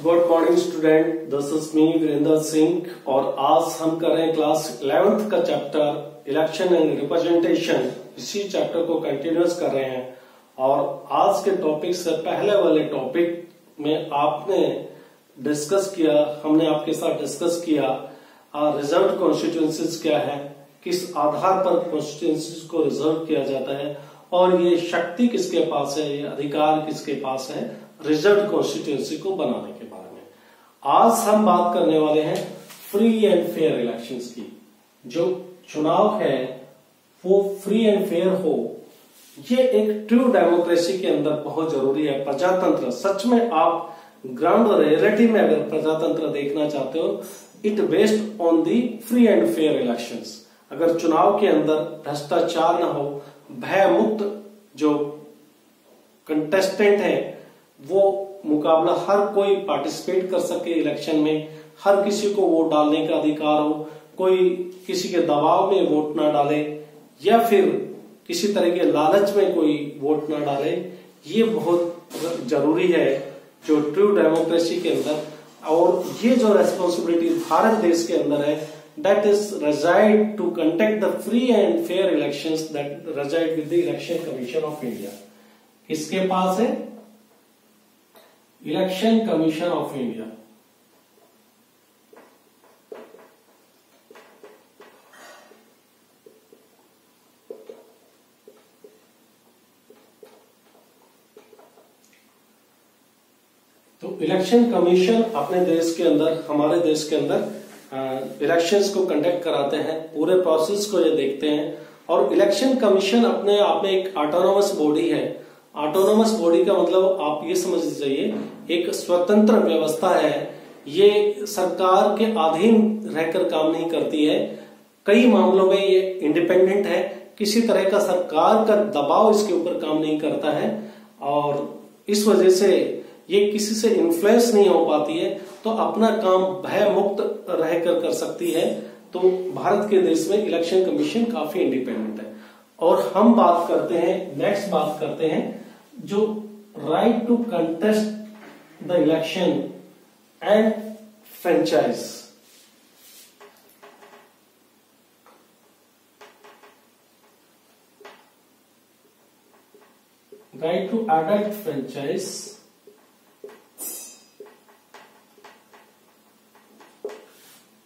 Good morning student, this is me Virendra Singh और आज हम कर रहे हैं क्लास 11th का चैप्टर इलेक्शन एंड रिप्रेजेंटेशन। इसी चैप्टर को कंटिन्यूस कर रहे हैं और आज के टॉपिक से पहले वाले टॉपिक में आपने डिस्कस किया, हमने आपके साथ डिस्कस किया रिजर्व कॉन्स्टिट्यूएंसीज क्या है, किस आधार पर कॉन्स्टिट्यूएंसीज को रिजर्व किया जाता है और ये शक्ति किसके पास है, ये अधिकार किसके पास है रिजर्व कॉन्स्टिट्यूएंसी को बनाने के बारे में। आज हम बात करने वाले हैं फ्री एंड फेयर इलेक्शंस की। जो चुनाव है वो फ्री एंड फेयर हो, ये एक ट्रू डेमोक्रेसी के अंदर बहुत जरूरी है। प्रजातंत्र सच में आप ग्राउंड रियलिटी में अगर प्रजातंत्र देखना चाहते हो, it based on the free and fair elections. अगर चुनाव के अंदर भ्रष्टाचार ना हो, भय मुक्त जो कंटेस्टेंट है वो मुकाबला हर कोई पार्टिसिपेट कर सके इलेक्शन में, हर किसी को वोट डालने का अधिकार हो, कोई किसी के दबाव में वोट ना डाले या फिर किसी तरह के लालच में कोई वोट ना डाले, ये बहुत जरूरी है जो ट्रू डेमोक्रेसी के अंदर। और ये जो रेस्पॉन्सिबिलिटी भारत देश के अंदर है, that is reside to conduct the free and fair elections that reside with the Election Commission of India। किसके पास है? Election commission of India. तो इलेक्शन कमीशन अपने देश के अंदर, हमारे देश के अंदर इलेक्शंस को कंडक्ट कराते हैं, पूरे प्रोसेस को ये देखते हैं। और इलेक्शन कमीशन अपने आप में एक ऑटोनोमस बॉडी है। ऑटोनोमस बॉडी का मतलब आप ये समझ लीजिए एक स्वतंत्र व्यवस्था है। ये सरकार के अधीन रहकर काम नहीं करती है, कई मामलों में ये इंडिपेंडेंट है, किसी तरह का सरकार का दबाव इसके ऊपर काम नहीं करता है और इस वजह से ये किसी से इन्फ्लुएंस नहीं हो पाती है, तो अपना काम भय मुक्त रहकर कर सकती है। तो भारत के देश में इलेक्शन कमीशन काफी इंडिपेंडेंट है। और हम बात करते हैं, नेक्स्ट बात करते हैं जो right to contest the election and franchise. Right to adult franchise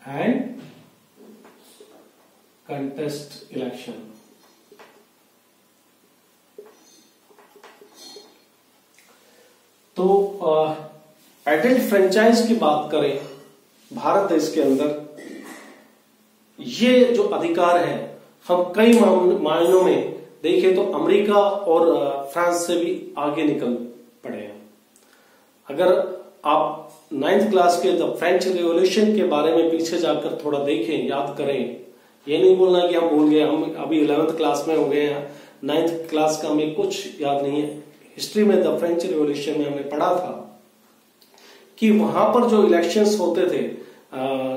and contest election. तो एडल्ट फ्रेंचाइज की बात करें भारत देश के अंदर, ये जो अधिकार है हम कई मायनों में देखें तो अमेरिका और फ्रांस से भी आगे निकल पड़े हैं। अगर आप 9th क्लास के द फ्रेंच रिवॉल्यूशन के बारे में पीछे जाकर थोड़ा देखें, याद करें, ये नहीं बोलना कि हम भूल गए, हम अभी 11th क्लास में हो गए हैं, 9th क्लास का हमें कुछ याद नहीं है। हिस्ट्री में द फ्रेंच रिवॉल्यूशन में हमने पढ़ा था कि वहां पर जो इलेक्शंस होते थे,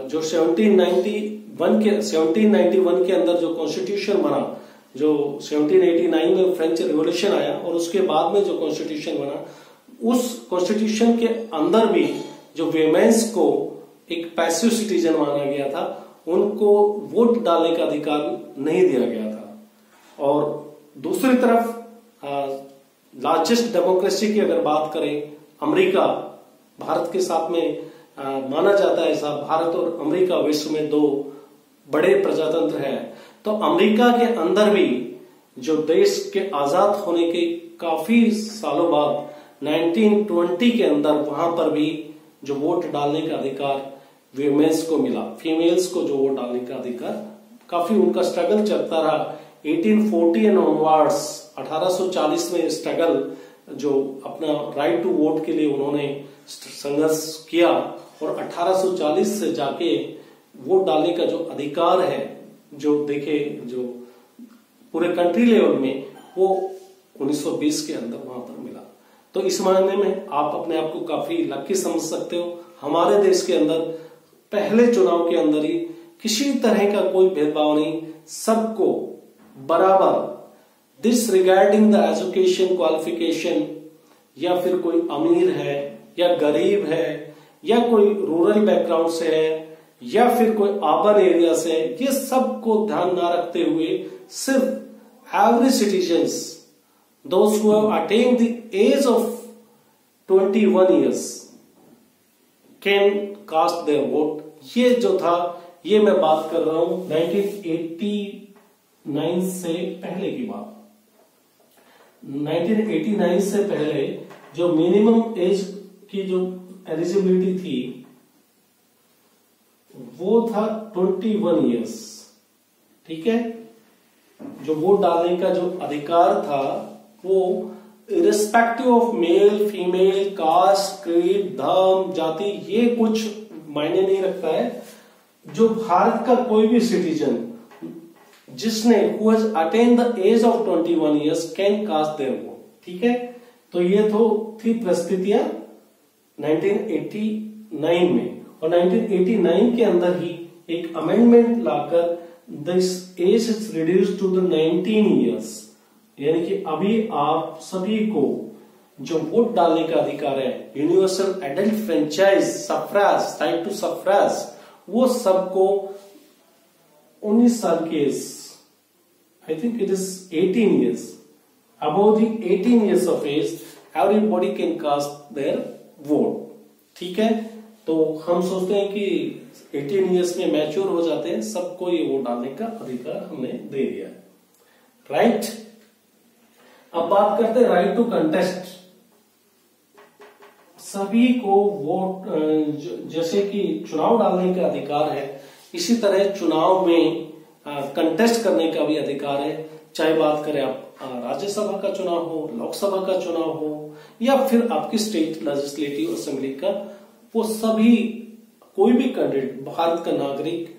जो 1791 के अंदर जो कॉन्स्टिट्यूशन बना, जो 1789 में फ्रेंच रिवॉल्यूशन आया और उसके बाद में जो कॉन्स्टिट्यूशन बना, उस कॉन्स्टिट्यूशन के अंदर भी जो वीमेन्स को एक पैसिव सिटीजन माना गया था, उनको वोट डालने का अधिकार नहीं दिया गया था। और दूसरी तरफ लार्जेस्ट डेमोक्रेसी की अगर बात करें, अमेरिका भारत के साथ में माना जाता है ऐसा, भारत और अमेरिका विश्व में दो बड़े प्रजातंत्र हैं। तो अमेरिका के अंदर भी जो देश के आजाद होने के काफी सालों बाद 1920 के अंदर वहां पर भी जो वोट डालने का अधिकार वीमेन्स को मिला, फीमेल्स को जो वोट डालने का अधिकार, काफी उनका स्ट्रगल चलता रहा। 1840 एंड ऑनवर्ड्स, 1840 में स्ट्रगल जो अपना राइट टू वोट के लिए उन्होंने संघर्ष किया और 1840 से जाके वोट डालने का जो अधिकार है, जो देखे जो पूरे कंट्री लेवल में, वो 1920 के अंदर वहां पर मिला। तो इस मायने में आप अपने आप को काफी लकी समझ सकते हो। हमारे देश के अंदर पहले चुनाव के अंदर ही किसी तरह का कोई भेदभाव नहीं, सबको बराबर, डिसरिगार्डिंग द एजुकेशन क्वालिफिकेशन, या फिर कोई अमीर है या गरीब है या कोई रूरल बैकग्राउंड से है या फिर कोई अर्बन एरिया से है, ये सब को ध्यान ना रखते हुए सिर्फ average citizens, those who have attend the age of 21 years can cast their vote. ये जो था, ये मैं बात कर रहा हूं 1989 से पहले की बात। 1989 से पहले जो मिनिमम एज की जो एलिजिबिलिटी थी वो था 21 years। ठीक है, जो वोट डालने का जो अधिकार था वो irrespective of male female, caste, creed, धर्म, जाति, ये कुछ मायने नहीं रखता है। जो भारत का कोई भी सिटीजन जिसने who has attend the age of 21 years can cast their vote. ठीक है, तो ये तो थी परिस्थितियां 1989 में, और 1989 के अंदर ही एक अमेंडमेंट लाकर this age is reduced to the 19 years, यानी कि अभी आप सभी को जो वोट डालने का अधिकार है, universal adult franchise suffrage, right to suffrage, वो सबको 19 साल के, I think it is 18 years, above the 18 years of age everybody can cast their vote। ठीक है, तो हम सोचते हैं कि 18 years में मैच्योर हो जाते हैं, सबको ये वोट डालने का अधिकार हमने दे दिया, राइट। अब बात करते हैं राइट टू कंटेस्ट। सभी को वोट, जैसे कि चुनाव डालने का अधिकार है, इसी तरह चुनाव में कंटेस्ट करने का भी अधिकार है। चाहे बात करें आप राज्यसभा का चुनाव हो, लोकसभा का चुनाव हो, या फिर आपकी स्टेट लेजिस्लेटिव असेंबली का, वो सभी, कोई भी कैंडिडेट, भारत का नागरिक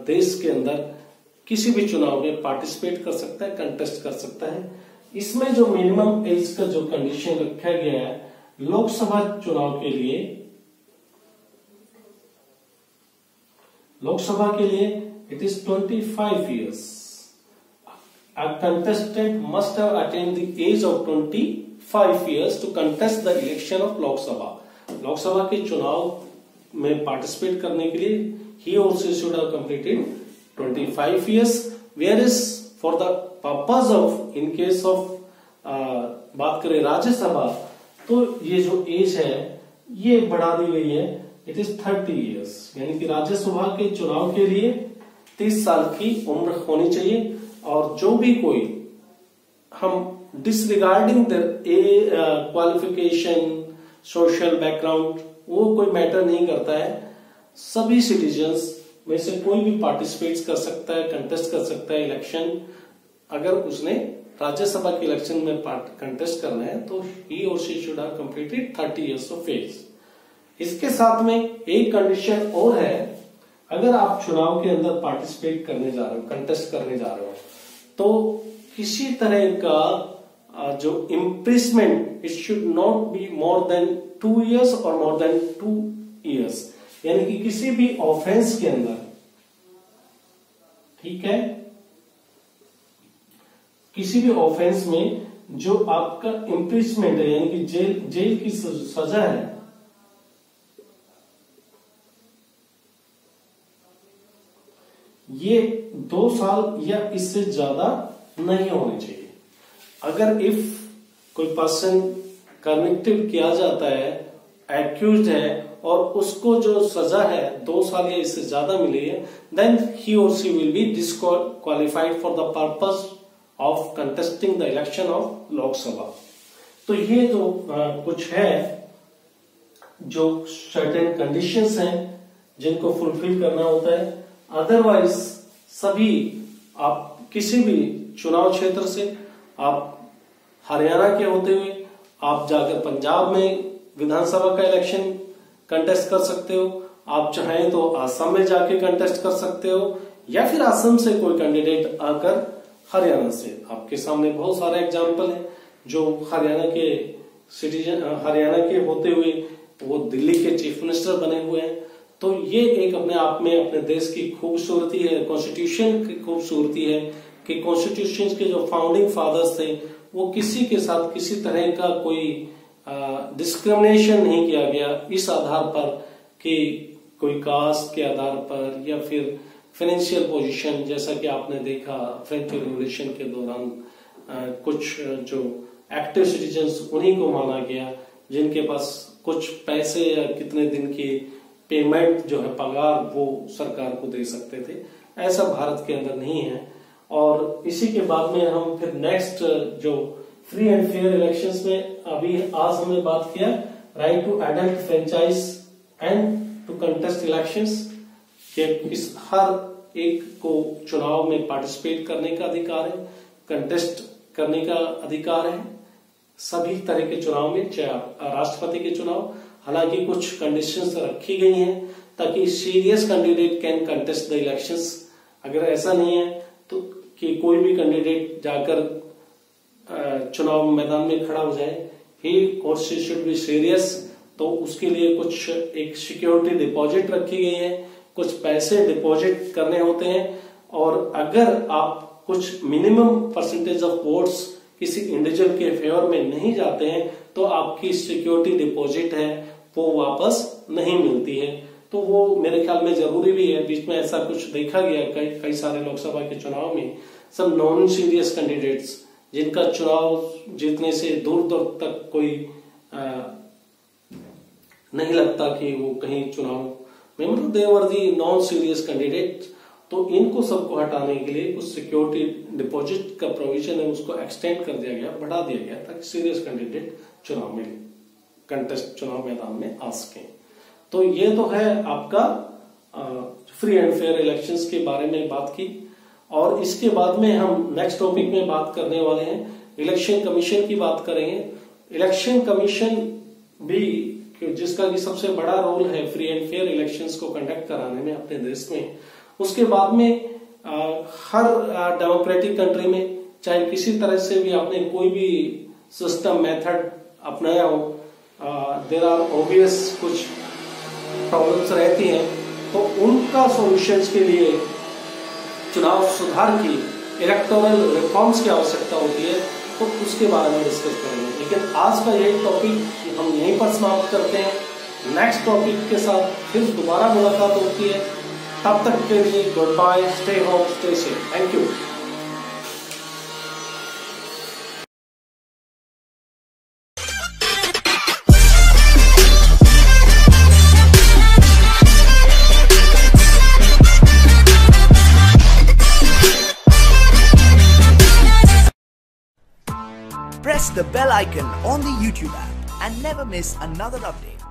देश के अंदर किसी भी चुनाव में पार्टिसिपेट कर सकता है, कंटेस्ट कर सकता है। इसमें जो मिनिमम एज का जो कंडीशन रखा गया है लोकसभा चुनाव के लिए, लोकसभा के लिए it is 25 years। A contestant must have attained the age of 25 years to contest the election of Lok Sabha। Lok Sabha के चुनाव में पार्टिसिपेट करने के लिए he or she should have completed 25 years, whereas for the purpose of, in case of बात करें राज्यसभा, तो ये जो एज है ये बढ़ा दी गई है, इट इज 30 years, यानी कि राज्यसभा के चुनाव के लिए 30 साल की उम्र होनी चाहिए। और जो भी कोई, हम disregarding the qualification, social background, वो कोई मैटर नहीं करता है, सभी सिटीजन्स में से कोई भी पार्टिसिपेट कर सकता है, कंटेस्ट कर सकता है इलेक्शन। अगर उसने राज्यसभा के इलेक्शन में कंटेस्ट करना है तो ही और she should have completed 30 years of age. इसके साथ में एक कंडीशन और है, अगर आप चुनाव के अंदर पार्टिसिपेट करने जा रहे हो, कंटेस्ट करने जा रहे हो, तो किसी तरह का जो imprisonment, it should not be more than 2 years और मोर देन 2 years, यानी कि किसी भी ऑफेंस के अंदर, ठीक है, किसी भी ऑफेंस में जो आपका इम्प्रिजमेंट है, यानी कि जेल की सजा है, ये 2 साल या इससे ज्यादा नहीं होने चाहिए। अगर इफ कोई पर्सन कन्विक्टेड किया जाता है, एक्यूज्ड है, और उसको जो सजा है 2 साल या इससे ज्यादा मिली है, देन ही और she will be disqualified for the purpose of contesting the election of Lok Sabha. तो ये जो कुछ है, जो सर्टेन कंडीशंस हैं जिनको फुलफिल करना होता है। अदरवाइज सभी, आप किसी भी चुनाव क्षेत्र से, आप हरियाणा के होते हुए आप जाकर पंजाब में विधानसभा का इलेक्शन कंटेस्ट कर सकते हो, आप चाहें तो असम में जाके कंटेस्ट कर सकते हो, या फिर असम से कोई कैंडिडेट आकर हरियाणा से, आपके सामने बहुत सारे एग्जाम्पल हैं जो हरियाणा के सिटीजन, हरियाणा के होते हुए वो दिल्ली के चीफ मिनिस्टर बने हुए हैं। तो ये एक अपने आप में अपने देश की खूबसूरती है, कॉन्स्टिट्यूशन की खूबसूरती है कि कॉन्स्टिट्यूशन के जो फाउंडिंग फादर्स थे वो किसी के साथ किसी तरह का कोई डिस्क्रिमिनेशन नहीं किया गया इस आधार पर कि कोई कास्ट के आधार पर या फिर फाइनेंशियल पोजीशन, जैसा कि आपने देखा फ्रेंच रिवॉल्यूशन के दौरान कुछ जो एक्टिव सिटीजन्स उन्हीं को माना गया जिनके पास कुछ पैसे या कितने दिन की पेमेंट जो है पगार वो सरकार को दे सकते थे। ऐसा भारत के अंदर नहीं है। और इसी के बाद में हम फिर नेक्स्ट जो फ्री एंड फेयर इलेक्शंस में अभी आज हमने बात किया right to adult franchise and to contest elections, कि इस हर एक को चुनाव में पार्टिसिपेट करने का अधिकार है, कंटेस्ट करने का अधिकार है सभी तरह के चुनाव में, चाहे राष्ट्रपति के चुनाव। हालांकि कुछ कंडीशंस रखी गई हैं ताकि serious candidate can contest the elections. अगर ऐसा नहीं है तो कि कोई भी कैंडिडेट जाकर चुनाव मैदान में खड़ा हो जाए, ही और शी शुड बी सीरियस, तो उसके लिए कुछ एक सिक्योरिटी डिपॉजिट रखी गई है, कुछ पैसे डिपॉजिट करने होते हैं, और अगर आप कुछ मिनिमम परसेंटेज ऑफ वोट्स किसी इंडिविजुअल के फेवर में नहीं जाते हैं तो आपकी सिक्योरिटी डिपॉजिट है वो वापस नहीं मिलती है। तो वो मेरे ख्याल में जरूरी भी है। बीच में ऐसा कुछ देखा गया कई सारे लोकसभा के चुनाव में सब नॉन सीरियस कैंडिडेट्स जिनका चुनाव जीतने से दूर दूर तक कोई नहीं लगता कि वो कहीं चुनाव में, मतलब दे वर दी नॉन सीरियस कैंडिडेट, तो इनको सबको हटाने के लिए कुछ सिक्योरिटी डिपॉजिट का प्रोविजन है उसको एक्सटेंड कर दिया गया, बढ़ा दिया गया ताकि सीरियस कैंडिडेट चुनाव में कंटेस्ट चुनाव मैदान में आ सके। तो ये तो है आपका फ्री एंड फेयर इलेक्शंस के बारे में बात की। और इसके बाद में हम नेक्स्ट टॉपिक में बात करने वाले हैं, इलेक्शन कमीशन की बात करेंगे। इलेक्शन कमीशन भी जिसका कि सबसे बड़ा रोल है फ्री एंड फेयर इलेक्शंस को कंडक्ट कराने में अपने देश में। उसके बाद में हर डेमोक्रेटिक कंट्री में चाहे किसी तरह से भी आपने कोई भी सिस्टम मेथड अपनाया हो, देयर आर ऑब्वियस कुछ प्रॉब्लम्स रहती हैं, तो उनका सॉल्यूशंस के लिए चुनाव सुधार की इलेक्टोरल रिफॉर्म्स की आवश्यकता होती है, तो उसके बारे में डिस्कस करेंगे। लेकिन आज का यही टॉपिक हम यहीं पर समाप्त करते हैं। नेक्स्ट टॉपिक के साथ फिर दोबारा मुलाकात होती है, तब तक के लिए good bye, stay home, stay safe, thank you. Press the bell icon on the YouTube app and never miss another update.